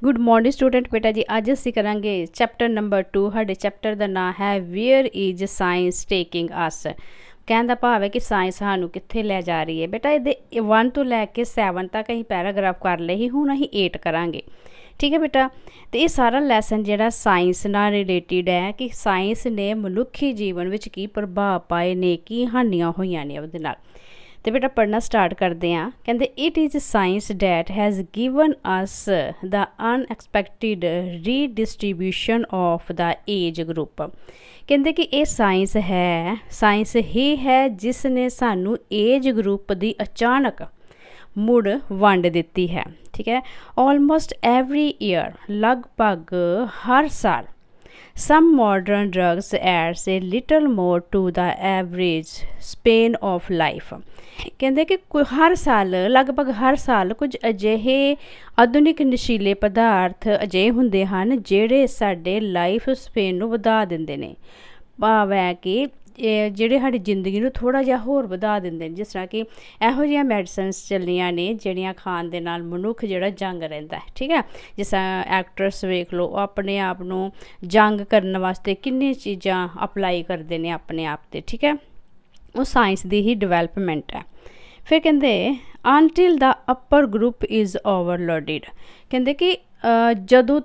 Good morning student बेटा जी। अज असी करांगे चैप्टर नंबर 2। साडे चैप्टर का नाम है where is science taking us. कहने का भाव है कि साइंस सानू कित्थे लै जा रही है। बेटा ये 1 तो लैके 7 तक अं पैराग्राफ कर ले ही, हुण असीं 8 करांगे। ठीक है बेटा। तो ये सारा लैसन जिहड़ा साइंस नाल रिलेटिड है कि साइंस ने मनुखी जीवन विच की प्रभाव पाए ने, की हानियां होईयां ने उहदे नाल। तो बेटा पढ़ना स्टार्ट करते हैं। कहते it is science that has given us the unexpected redistribution of the age group. कहते कि ये साइंस ही है जिसने सानू एज ग्रुप की अचानक मुड़ वंड दिती है। ठीक है। ऑलमोस्ट एवरी ईयर, लगभग हर साल, some modern drugs adds a little more to the average span of life। कहते कि हर साल, लगभग हर साल कुछ अजिहे आधुनिक नशीले पदार्थ अजिहे हुंदे हन जिहड़े साडे लाइफ स्पेन नूं वधा दिंदे ने। भाव है कि ਜਿਹੜੇ ਸਾਡੀ ਜ਼ਿੰਦਗੀ ਨੂੰ ਥੋੜ੍ਹਾ ਜਿਹਾ ਹੋਰ ਵਧਾ ਦਿੰਦੇ ਨੇ। ਜਿਸ ਤਰ੍ਹਾਂ ਕਿ ਇਹੋ ਜਿਹੀਆਂ ਮੈਡੀਸਨਸ ਚੱਲੀਆਂ ਨੇ ਜਿਹੜੀਆਂ ਖਾਣ ਦੇ ਨਾਲ ਮਨੁੱਖ ਜਿਹੜਾ ਜੰਗ ਰਹਿੰਦਾ ਹੈ। ਠੀਕ ਹੈ। ਜਿਸ ਤਰ੍ਹਾਂ ਐਕਟਰਸ ਵੇਖ ਲਓ, ਉਹ ਆਪਣੇ ਆਪ ਨੂੰ ਜੰਗ ਕਰਨ ਵਾਸਤੇ ਕਿੰਨੀ ਚੀਜ਼ਾਂ ਅਪਲਾਈ ਕਰਦੇ ਨੇ ਆਪਣੇ ਆਪ 'ਤੇ। ਠੀਕ ਹੈ। ਉਹ ਸਾਇੰਸ ਦੀ ਹੀ ਡਿਵੈਲਪਮੈਂਟ ਹੈ। ਫਿਰ ਕਹਿੰਦੇ ਅਨਟਿਲ ਦਾ ਅਪਰ ਗਰੁੱਪ ਇਜ਼ ਓਵਰਲੋਡਿਡ। ਕਹਿੰਦੇ ਕਿ ਜਦੋਂ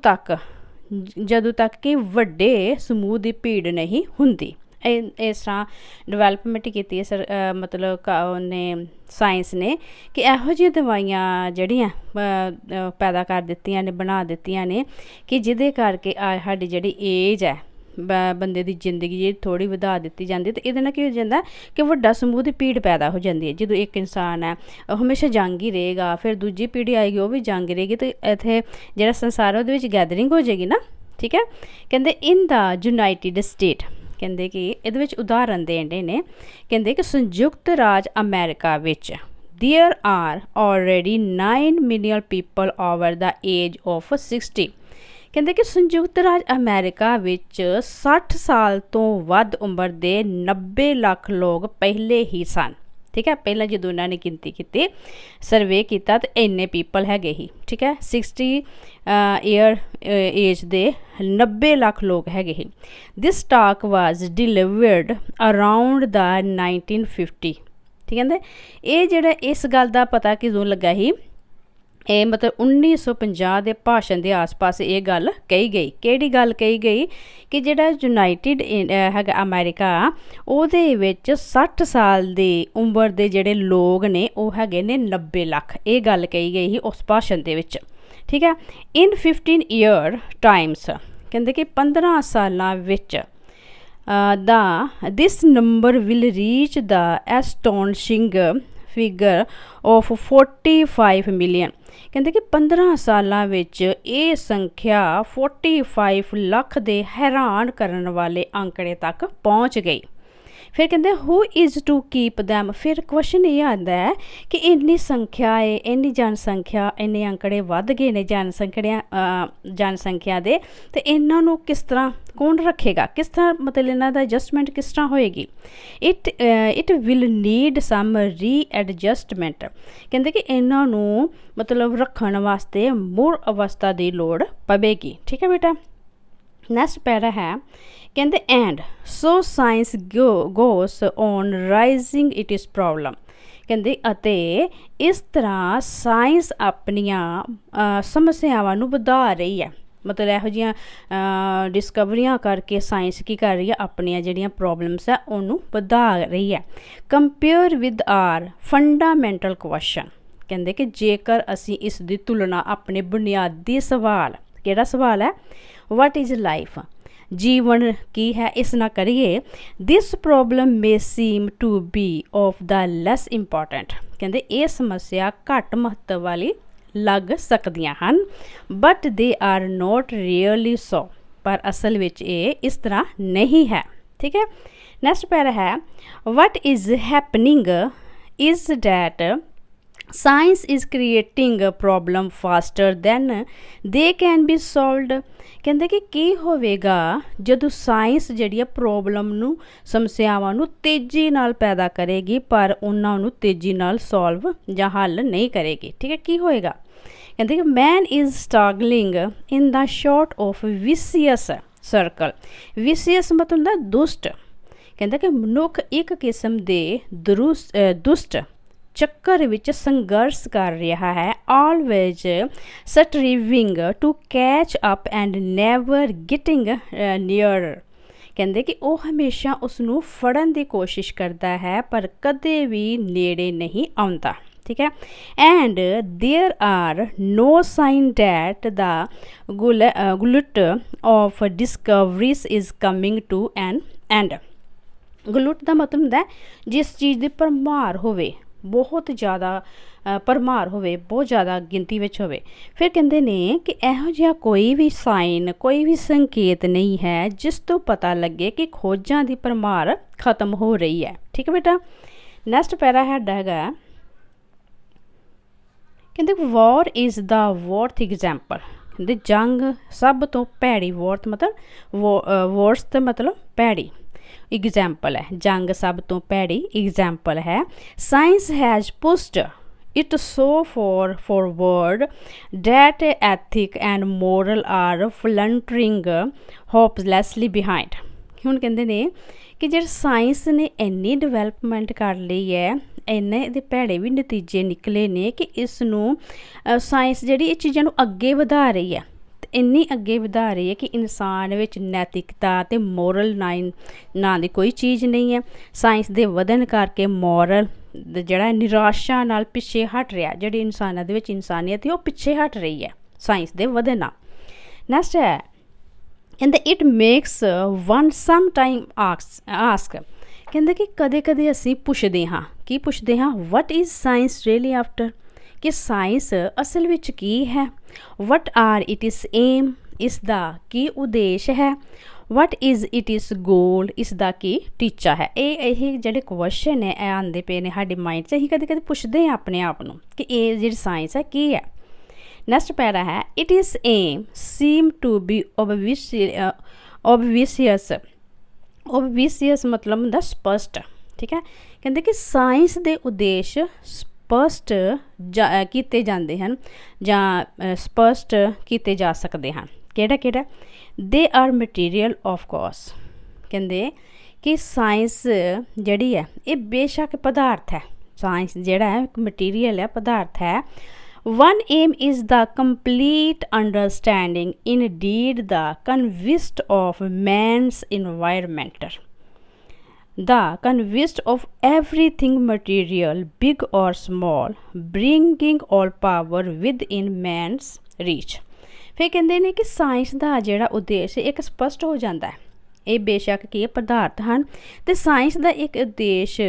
ਤੱਕ ਕਿ ਵੱਡੇ ਸਮੂਹ ਦੀ ਭੀੜ ਨਹੀਂ ਹੁੰਦੀ। इस तरह डिवेलपमेंट की है सर, मतलब उन्हें साइंस ने कि इहो जी दवाइयां जड़ियाँ पैदा कर दित्तियां ने, बना दित्तियां ने कि जिहदे करके साडी जिहड़ी एज है बंदे दी जिंदगी जी थोड़ी वधा दित्ती जाती। तो ये की हो जाता कि वड्डा समूह की भीड़ पैदा हो जाती है। जो एक इंसान है हमेशा जंग ही रहेगा, फिर दूजी पीढ़ी आएगी वो भी जंग रहेगी, तो इत्थे जिहड़ा संसार है उहदे विच गैदरिंग हो जाएगी ना। ठीक है। कहते इन द यूनाइटेड स्टेट, कहते कि ये उदाहरण देने ने, कहते कि संयुक्त राज America which there are already 9 million people over the age of 60। कहते कि संयुक्त राज अमेरिका विच 60 साल तो वध उम्र के 90 लाख लोग पहले ही सन। ठीक है। पहला जो इन्होंने गिनती की, सर्वे किया तो इन्ने पीपल है ही। ठीक है। 60 ईयर एज दे 90 लाख लोग है ही। This talk was delivered around the 1950। ठीक है। ये जेड़ा इस गल का पता किदों लगा ही, ये मतलब 1950 के भाषण के आस पास ये गल कही गई। किहड़ी गल कही गई कि जिहड़ा यूनाइटेड है अमेरिका, उहदे विच 60 साल की उम्र के जिहड़े लोग ने वो हैगे ने 90 लाख। ये गल कही गई ही उस भाषण दे विच। ठीक है। इन 15 ईयर टाइम्स, कहते कि 15 सालां विच this number will reach the astonishing figure of 45 million. कहते कि 15 सालां विच ये संख्या 45 लाख के हैरान करने वाले आंकड़े तक पहुँच गई। फिर कहते who is to keep them. फिर क्वेश्चन ये आता है कि इन्नी संख्या है, इन्नी जनसंख्या, इन्ने आंकड़े वध गए ने जनसंख्या दे, तो इन्हां नूं किस तरह कौन रखेगा, किस तरह मतलब इन्हां दा एडजस्टमेंट किस तरह होएगी। इट विल नीड सम री एडजस्टमेंट। कहते कि इन्हां नूं मतलब रखण वास्ते मुड़ अवस्था की लोड़ पवेगी। ठीक है बेटा। नैक्सट पैरा है, कहते and so science goes on rising it is problem. कहते अते इस तरह साइंस अपनियां समस्यावां नूं वधा रही है। मतलब इहो जिहियां डिस्कवरियां करके साइंस की कर रही है, अपनियां जिहड़ियां प्रॉब्लम्स है उन्होंने वधा रही है। Compare with our fundamental question. कहते कि जेकर असी इस दी तुलना अपने बुनियादी सवाल, किहड़ा सवाल है, वट इज़ लाइफ, जीवन की है, इस ना करिए, this problem may seem to be of the less important. कहते ये समस्या घट महत्व वाली लग सकदियां हन, but they are not really so. पर असल विच ये इस तरह नहीं है। ठीक है। नैक्सट पैरा है, what is happening is that science is creating problem faster than they can be solved. कहते कि की होवेगा जदों साइंस जिहड़ी प्रॉब्लम नूं, समस्यावां नूं तेज़ी नाल पैदा करेगी पर उन्हां नूं तेज़ी नाल सॉल्व जां हल नहीं करेगी। ठीक है। की होएगा, ਕਹਿੰਦੇ ਕਿ man is struggling in the sort of vicious circle. Vicious ਮਤਲਬ ਹੁੰਦਾ ਦੁਸ਼ਟ। ਕਹਿੰਦਾ ਕਿ ਮਨੁੱਖ ਇੱਕ ਕਿਸਮ ਦੇ ਦੁਸ਼ਟ ਚੱਕਰ ਵਿੱਚ ਸੰਘਰਸ਼ ਕਰ ਰਿਹਾ ਹੈ, always striving to catch up and never getting near. ਕਹਿੰਦੇ ਕਿ ਉਹ ਹਮੇਸ਼ਾ ਉਸ ਨੂੰ ਫੜਨ ਦੀ ਕੋਸ਼ਿਸ਼ ਕਰਦਾ ਹੈ ਪਰ ਕਦੇ ਵੀ ਨੇੜੇ ਨਹੀਂ ਆਉਂਦਾ। ਠੀਕ ਹੈ। And there are no sign that the glut of discoveries is coming to an end. Glut ਦਾ ਮਤਲਬ ਹੁੰਦਾ ਜਿਸ ਚੀਜ਼ ਦੀ ਭਰਮਾਰ ਹੋਵੇ, ਬਹੁਤ ਜ਼ਿਆਦਾ ਭਰਮਾਰ ਹੋਵੇ, ਬਹੁਤ ਜ਼ਿਆਦਾ ਗਿਣਤੀ ਵਿੱਚ ਹੋਵੇ। ਫਿਰ ਕਹਿੰਦੇ ਨੇ ਕਿ ਇਹੋ ਜਿਹਾ ਕੋਈ ਵੀ ਸਾਈਨ, ਕੋਈ ਵੀ ਸੰਕੇਤ ਨਹੀਂ ਹੈ ਜਿਸ ਤੋਂ ਪਤਾ ਲੱਗੇ ਕਿ ਖੋਜਾਂ ਦੀ ਭਰਮਾਰ ਖਤਮ ਹੋ ਰਹੀ ਹੈ। ਠੀਕ ਹੈ ਬੇਟਾ। ਨੈਕਸਟ ਪੈਰਾ ਸਾਡਾ ਹੈਗਾ, ਕਹਿੰਦੇ ਵॉर इज़ द वर्स्ट एग्जाम्पल। ਕਹਿੰਦੇ ਜੰਗ ਸਭ ਤੋਂ ਭੈੜੀ, ਵॉर ਮਤਲਬ वर्स्ट मतलब ਭੈੜੀ, एग्जाम्पल है। जंग सब तो भैड़ी एग्जाम्पल है। Science has pushed it so forward that ethic and moral are flundering hopelessly behind। ਹੁਣ ਕਹਿੰਦੇ ਨੇ ਕਿ ਜਿਹੜੇ ਸਾਇੰਸ ਨੇ ਇੰਨੀ ਡਿਵੈਲਪਮੈਂਟ ਕਰ ਲਈ ਹੈ, ਇੰਨੇ ਇਹਦੇ ਭੈੜੇ ਵੀ ਨਤੀਜੇ ਨਿਕਲੇ ਨੇ ਕਿ ਇਸ ਨੂੰ ਸਾਇੰਸ ਜਿਹੜੀ ਇਹ ਚੀਜ਼ਾਂ ਨੂੰ ਅੱਗੇ ਵਧਾ ਰਹੀ ਹੈ, ਇੰਨੀ ਅੱਗੇ ਵਧਾ ਰਹੀ ਹੈ ਕਿ ਇਨਸਾਨ ਵਿੱਚ ਨੈਤਿਕਤਾ ਅਤੇ ਮੋਰਲ ਨਾਂ ਦੀ ਕੋਈ ਚੀਜ਼ ਨਹੀਂ ਹੈ। ਸਾਇੰਸ ਦੇ ਵਧਣ ਕਰਕੇ ਮੋਰਲ ਜਿਹੜਾ ਨਿਰਾਸ਼ਾ ਨਾਲ ਪਿੱਛੇ ਹਟ ਰਿਹਾ, ਜਿਹੜੀ ਇਨਸਾਨਾਂ ਦੇ ਵਿੱਚ ਇਨਸਾਨੀਅਤ ਹੈ ਉਹ ਪਿੱਛੇ ਹਟ ਰਹੀ ਹੈ ਸਾਇੰਸ ਦੇ ਵਧਣ ਨਾਲ। ਨੈਕਸਟ ਹੈ, ਕਹਿੰਦੇ it makes one some time ask. ਕਹਿੰਦੇ ਕਿ ਕਦੇ ਕਦੇ ਅਸੀਂ ਪੁੱਛਦੇ ਹਾਂ, ਕੀ ਪੁੱਛਦੇ ਹਾਂ, what is science really after, ਕਿ ਸਾਇੰਸ ਅਸਲ ਵਿੱਚ ਕੀ ਹੈ। What are it is aim, ਇਸ ਦਾ ਕੀ ਉਦੇਸ਼ ਹੈ। What is it is goal, ਇਸ ਦਾ ਕੀ ਟੀਚਾ ਹੈ। ਇਹ ਜਿਹੜੇ ਕੁਐਸਚਨ ਹੈ ਇਹ ਆਉਂਦੇ ਪਏ ਨੇ ਸਾਡੇ ਮਾਈਂਡ 'ਚ, ਅਸੀਂ ਕਦੇ ਕਦੇ ਪੁੱਛਦੇ ਹਾਂ ਆਪਣੇ ਆਪ ਨੂੰ ਕਿ ਇਹ ਜਿਹੜੀ ਸਾਇੰਸ ਹੈ ਕੀ ਹੈ। ਨੈਕਸਟ ਪੈਰਾ ਹੈ, it is aim seem to be obvious. Obvious ਮਤਲਬ ਹੁੰਦਾ ਸਪਸ਼ਟ। ਠੀਕ ਹੈ। ਕਹਿੰਦੇ ਕਿ ਸਾਇੰਸ ਦੇ ਉਦੇਸ਼ ਸਪਸ਼ਟ ਕੀਤੇ ਜਾਂਦੇ ਹਨ ਜਾਂ ਸਪਸ਼ਟ ਕੀਤੇ ਜਾ ਸਕਦੇ ਹਨ। ਕਿਹੜਾ ਕਿਹੜਾ, they are material of course. ਕਹਿੰਦੇ ਕਿ ਸਾਇੰਸ ਜਿਹੜੀ ਹੈ ਇਹ ਬੇਸ਼ੱਕ ਪਦਾਰਥ ਹੈ। ਸਾਇੰਸ ਜਿਹੜਾ ਹੈ ਇੱਕ ਮਟੀਰੀਅਲ ਹੈ, ਪਦਾਰਥ ਹੈ। One aim is the complete understanding, indeed the conquest of man's environment, the conquest of everything material, big or small, bringing all power within man's reach। ਫਿਰ ਕਹਿੰਦੇ ਨੇ ਕਿ ਸਾਇੰਸ ਦਾ ਜਿਹੜਾ ਉਦੇਸ਼ ਇੱਕ ਸਪਸ਼ਟ ਹੋ ਜਾਂਦਾ ਹੈ। ਇਹ ਬੇਸ਼ੱਕ ਕੀ ਪਦਾਰਥ ਹਨ ਅਤੇ ਸਾਇੰਸ ਦਾ ਇੱਕ ਉਦੇਸ਼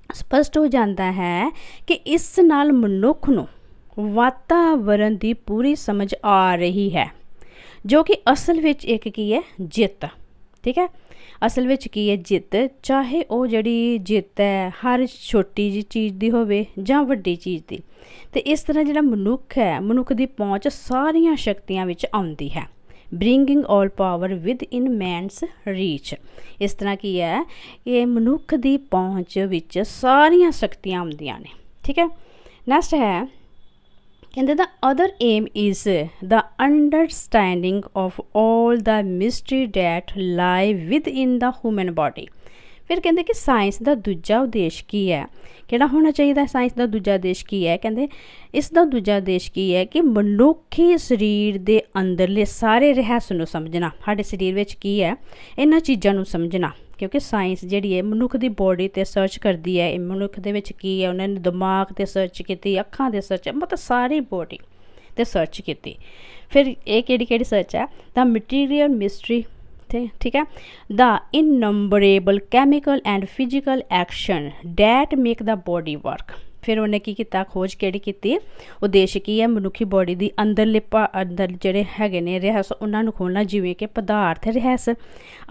ਸਪਸ਼ਟ ਹੋ ਜਾਂਦਾ ਹੈ ਕਿ ਇਸ ਨਾਲ ਮਨੁੱਖ ਨੂੰ ਵਾਤਾਵਰਨ ਦੀ ਪੂਰੀ ਸਮਝ ਆ ਰਹੀ ਹੈ, ਜੋ ਕਿ ਅਸਲ ਵਿੱਚ ਇੱਕ ਕੀ ਹੈ, ਜਿੱਤ। ਠੀਕ ਹੈ। ਅਸਲ ਵਿੱਚ ਕੀ ਹੈ, ਜਿੱਤ। ਚਾਹੇ ਉਹ ਜਿਹੜੀ ਜਿੱਤ ਹੈ ਹਰ ਛੋਟੀ ਜਿਹੀ ਚੀਜ਼ ਦੀ ਹੋਵੇ ਜਾਂ ਵੱਡੀ ਚੀਜ਼ ਦੀ। ਅਤੇ ਇਸ ਤਰ੍ਹਾਂ ਜਿਹੜਾ ਮਨੁੱਖ ਹੈ, ਮਨੁੱਖ ਦੀ ਪਹੁੰਚ ਸਾਰੀਆਂ ਸ਼ਕਤੀਆਂ ਵਿੱਚ ਆਉਂਦੀ ਹੈ। Bringing all power with in men's reach. ਇਸ ਤਰ੍ਹਾਂ ਕੀ ਹੈ, ਇਹ ਮਨੁੱਖ ਦੀ ਪਹੁੰਚ ਵਿੱਚ ਸਾਰੀਆਂ ਸ਼ਕਤੀਆਂ ਆਉਂਦੀਆਂ ਨੇ। ਠੀਕ ਹੈ। ਨੈਕਸਟ ਹੈ, ਕਹਿੰਦੇ the other aim is the understanding of all the mystery that lie within the human body. ਫਿਰ ਕਹਿੰਦੇ ਕਿ ਸਾਇੰਸ ਦਾ ਦੂਜਾ ਉਦੇਸ਼ ਕੀ ਹੈ, ਕਿਹੜਾ ਹੋਣਾ ਚਾਹੀਦਾ। ਸਾਇੰਸ ਦਾ ਦੂਜਾ ਉਦੇਸ਼ ਕੀ ਹੈ, ਕਹਿੰਦੇ ਇਸ ਦਾ ਦੂਜਾ ਉਦੇਸ਼ ਕੀ ਹੈ ਕਿ ਮਨੁੱਖੀ ਸਰੀਰ ਦੇ ਅੰਦਰਲੇ ਸਾਰੇ ਰਹੱਸ ਨੂੰ ਸਮਝਣਾ। ਸਾਡੇ ਸਰੀਰ ਵਿੱਚ ਕੀ ਹੈ, ਇਹਨਾਂ ਚੀਜ਼ਾਂ ਨੂੰ ਸਮਝਣਾ। ਕਿਉਂਕਿ ਸਾਇੰਸ ਜਿਹੜੀ ਹੈ ਮਨੁੱਖ ਦੀ ਬੋਡੀ 'ਤੇ ਸਰਚ ਕਰਦੀ ਹੈ, ਇਹ ਮਨੁੱਖ ਦੇ ਵਿੱਚ ਕੀ ਹੈ, ਉਹਨਾਂ ਨੇ ਦਿਮਾਗ 'ਤੇ ਸਰਚ ਕੀਤੀ, ਅੱਖਾਂ 'ਤੇ ਸਰਚ, ਮਤਲਬ ਸਾਰੀ ਬੋਡੀ 'ਤੇ ਸਰਚ ਕੀਤੀ। ਫਿਰ ਇਹ ਕਿਹੜੀ ਸਰਚ ਹੈ, ਦਾ ਮਟੀਰੀਅਲ ਮਿਸਟਰੀ। ਠੀਕ ਹੈ। The innumerable chemical and physical action that make the body work. ਫਿਰ ਉਹਨੇ ਕੀ ਕੀਤਾ, ਖੋਜ ਕਿਹੜੀ ਕੀਤੀ, ਉਦੇਸ਼ ਕੀ ਹੈ, ਮਨੁੱਖੀ ਬੋਡੀ ਦੀ ਅੰਦਰ ਜਿਹੜੇ ਹੈਗੇ ਨੇ ਰਹੱਸ ਉਹਨਾਂ ਨੂੰ ਖੋਲ੍ਹਣਾ, ਜਿਵੇਂ ਕਿ ਪਦਾਰਥ ਰਹੱਸ,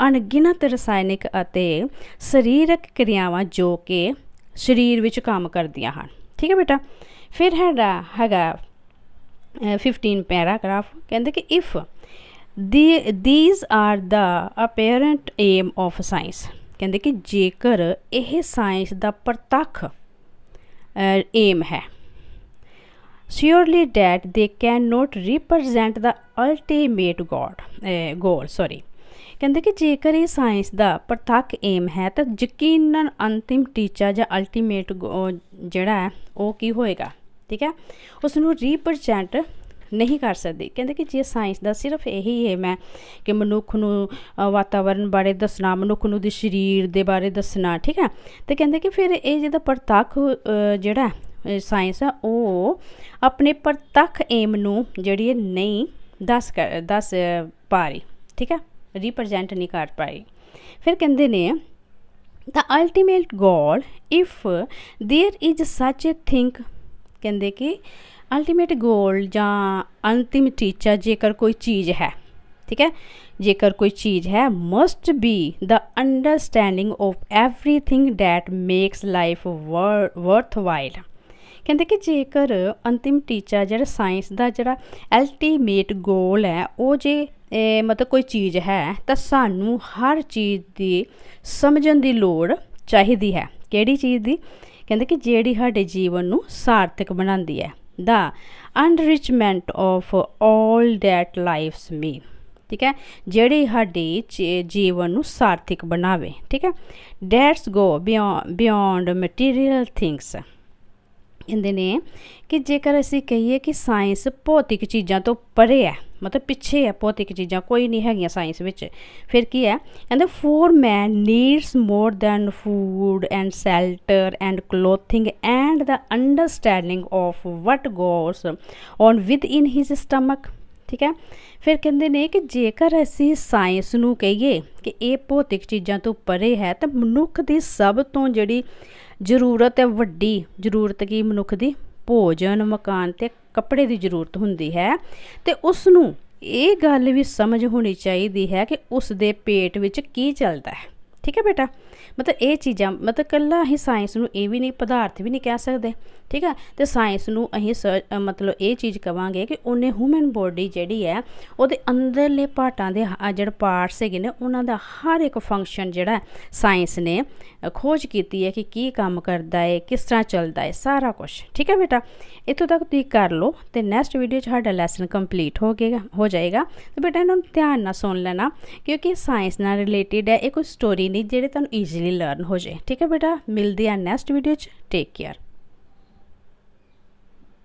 ਅਣਗਿਣਤ ਰਸਾਇਣਿਕ ਅਤੇ ਸਰੀਰਕ ਕਿਰਿਆਵਾਂ ਜੋ ਕਿ ਸਰੀਰ ਵਿੱਚ ਕੰਮ ਕਰਦੀਆਂ ਹਨ। ਠੀਕ ਹੈ ਬੇਟਾ। ਫਿਰ ਹੈਗਾ 15 ਪੈਰਾਗ੍ਰਾਫ। ਕਹਿੰਦੇ ਕਿ if these are the apparent aim of science। ਕਹਿੰਦੇ ਕਿ ਜੇਕਰ ਇਹ ਸਾਇੰਸ ਦਾ ਪ੍ਰਤੱਖ ਏਮ ਹੈ, surely that they cannot represent the ultimate goal sorry ਕਹਿੰਦੇ ਕਿ ਜੇਕਰ ਇਹ ਸਾਇੰਸ ਦਾ ਪ੍ਰਤੱਖ ਏਮ ਹੈ ਤਾਂ ਯਕੀਨਨ ਅੰਤਿਮ ਟੀਚਾ ਜਾਂ ਅਲਟੀਮੇਟ ਜਿਹੜਾ ਹੈ ਉਹ ਕੀ ਹੋਏਗਾ, ਠੀਕ ਹੈ, ਉਸ ਨੂੰ ਰੀਪ੍ਰਜੈਂਟ ਨਹੀਂ ਕਰ ਸਕਦੀ। ਕਹਿੰਦੇ ਕਿ ਜੇ ਸਾਇੰਸ ਦਾ ਸਿਰਫ ਇਹੀ ਏਮ ਹੈ ਕਿ ਮਨੁੱਖ ਨੂੰ ਵਾਤਾਵਰਨ ਬਾਰੇ ਦੱਸਣਾ, ਮਨੁੱਖ ਨੂੰ ਦੇ ਸਰੀਰ ਦੇ ਬਾਰੇ ਦੱਸਣਾ, ਠੀਕ ਹੈ, ਅਤੇ ਕਹਿੰਦੇ ਕਿ ਫਿਰ ਇਹ ਜਿਹਦਾ ਪ੍ਰਤੱਖ ਜਿਹੜਾ ਸਾਇੰਸ ਆ ਉਹ ਆਪਣੇ ਪ੍ਰਤੱਖ ਏਮ ਨੂੰ ਜਿਹੜੀ ਨਹੀਂ ਦੱਸ ਪਾ ਰਹੀ, ਠੀਕ ਹੈ, ਰਿਪ੍ਰਜੈਂਟ ਨਹੀਂ ਕਰ ਪਾਈ। ਫਿਰ ਕਹਿੰਦੇ ਨੇ the ultimate goal if there is such a thing, ਕਹਿੰਦੇ ਕਿ ਅਲਟੀਮੇਟ ਗੋਲ ਜਾਂ ਅੰਤਿਮ ਟੀਚਾ ਜੇਕਰ ਕੋਈ ਚੀਜ਼ ਹੈ, ਠੀਕ ਹੈ, ਜੇਕਰ ਕੋਈ ਚੀਜ਼ ਹੈ must be the understanding of everything that makes life worthwhile. ਕਹਿੰਦੇ ਕਿ ਜੇਕਰ ਅੰਤਿਮ ਟੀਚਾ ਜਿਹੜਾ ਸਾਇੰਸ ਦਾ ਜਿਹੜਾ ਅਲਟੀਮੇਟ ਗੋਲ ਹੈ ਉਹ ਜੇ ਮਤਲਬ ਕੋਈ ਚੀਜ਼ ਹੈ ਤਾਂ ਸਾਨੂੰ ਹਰ ਚੀਜ਼ ਦੀ ਸਮਝਣ ਦੀ ਲੋੜ ਚਾਹੀਦੀ ਹੈ। ਕਿਹੜੀ ਚੀਜ਼ ਦੀ? ਕਹਿੰਦੇ ਕਿ ਜਿਹੜੀ ਸਾਡੇ ਜੀਵਨ ਨੂੰ ਸਾਰਥਕ ਬਣਾਉਂਦੀ ਹੈ। ਦ ਅਨਰਿਚਮੈਂਟ ਆਫ ਆਲ ਦੈਟ ਲਾਈਫਸ ਮੀ, ਠੀਕ ਹੈ, ਜਿਹੜੀ ਸਾਡੀ ਜੀਵਨ ਨੂੰ ਸਾਰਥਕ ਬਣਾਵੇ, ਠੀਕ ਹੈ। That's go beyond material things. ਕਹਿੰਦੇ ਨੇ ਕਿ ਜੇਕਰ ਅਸੀਂ ਕਹੀਏ ਕਿ ਸਾਇੰਸ ਭੌਤਿਕ ਚੀਜ਼ਾਂ ਤੋਂ ਪਰੇ ਹੈ, ਮਤਲਬ ਪਿੱਛੇ ਹੈ, ਭੌਤਿਕ ਚੀਜ਼ਾਂ ਕੋਈ ਨਹੀਂ ਹੈਗੀਆਂ ਸਾਇੰਸ ਵਿੱਚ, ਫਿਰ ਕੀ ਹੈ? ਕਹਿੰਦੇ for man needs more than food and shelter and clothing and the understanding of what goes on within his stomach, ਠੀਕ ਹੈ। ਫਿਰ ਕਹਿੰਦੇ ਨੇ ਕਿ ਜੇਕਰ ਅਸੀਂ ਸਾਇੰਸ ਨੂੰ ਕਹੀਏ ਕਿ ਇਹ ਭੌਤਿਕ ਚੀਜ਼ਾਂ ਤੋਂ ਪਰੇ ਹੈ ਤਾਂ ਮਨੁੱਖ ਦੀ ਸਭ ਤੋਂ ਜਿਹੜੀ ਜ਼ਰੂਰਤ ਹੈ, ਵੱਡੀ ਜ਼ਰੂਰਤ ਕੀ ਮਨੁੱਖ ਦੀ? ਭੋਜਨ, ਮਕਾਨ ਅਤੇ ਕੱਪੜੇ ਦੀ ਜ਼ਰੂਰਤ ਹੁੰਦੀ ਹੈ। ਅਤੇ ਉਸ ਨੂੰ ਇਹ ਗੱਲ ਵੀ ਸਮਝ ਹੋਣੀ ਚਾਹੀਦੀ ਹੈ ਕਿ ਉਸ ਦੇ ਪੇਟ ਵਿੱਚ ਕੀ ਚੱਲਦਾ ਹੈ, ਠੀਕ ਹੈ ਬੇਟਾ। ਮਤਲਬ ਇਹ ਚੀਜ਼ਾਂ ਮਤਲਬ ਇਕੱਲਾ ਅਸੀਂ ਸਾਇੰਸ ਨੂੰ ਇਹ ਵੀ ਨਹੀਂ, ਪਦਾਰਥ ਵੀ ਨਹੀਂ ਕਹਿ ਸਕਦੇ, ਠੀਕ ਹੈ। ਅਤੇ ਸਾਇੰਸ ਨੂੰ ਅਸੀਂ ਮਤਲਬ ਇਹ ਚੀਜ਼ ਕਹਾਂਗੇ ਕਿ ਉਹਨੇ ਹਿਊਮਨ ਬੋਡੀ ਜਿਹੜੀ ਹੈ ਉਹਦੇ ਅੰਦਰਲੇ ਪਾਰਟਾਂ ਦੇ ਜਿਹੜੇ ਪਾਰਟਸ ਹੈਗੇ ਨੇ ਉਹਨਾਂ ਦਾ ਹਰ ਇੱਕ ਫੰਕਸ਼ਨ ਜਿਹੜਾ ਸਾਇੰਸ ਨੇ ਖੋਜ ਕੀਤੀ ਹੈ ਕਿ ਕੀ ਕੰਮ ਕਰਦਾ ਹੈ, ਕਿਸ ਤਰ੍ਹਾਂ ਚੱਲਦਾ ਹੈ, ਸਾਰਾ ਕੁਛ, ਠੀਕ ਹੈ ਬੇਟਾ। ਇੱਥੋਂ ਤੱਕ ਤੁਸੀਂ ਕਰ ਲਓ ਅਤੇ ਨੈਕਸਟ ਵੀਡੀਓ 'ਚ ਸਾਡਾ ਲੈਸਨ ਕੰਪਲੀਟ ਹੋ ਜਾਏਗਾ। ਅਤੇ ਬੇਟਾ ਇਹਨਾਂ ਨੂੰ ਧਿਆਨ ਨਾਲ ਸੁਣ ਲੈਣਾ ਕਿਉਂਕਿ ਸਾਇੰਸ ਨਾਲ ਰਿਲੇਟਿਡ ਹੈ, ਇਹ ਕੋਈ ਸਟੋਰੀ ਨਹੀਂ ਜਿਹੜੇ ਤੁਹਾਨੂੰ ਈਜ਼ੀਲੀ ਲਰਨ ਹੋ ਜਾਏ, ਠੀਕ ਹੈ ਬੇਟਾ। ਮਿਲਦੇ ਆ ਨੈਕਸਟ ਵੀਡੀਓ 'ਚ। Take care.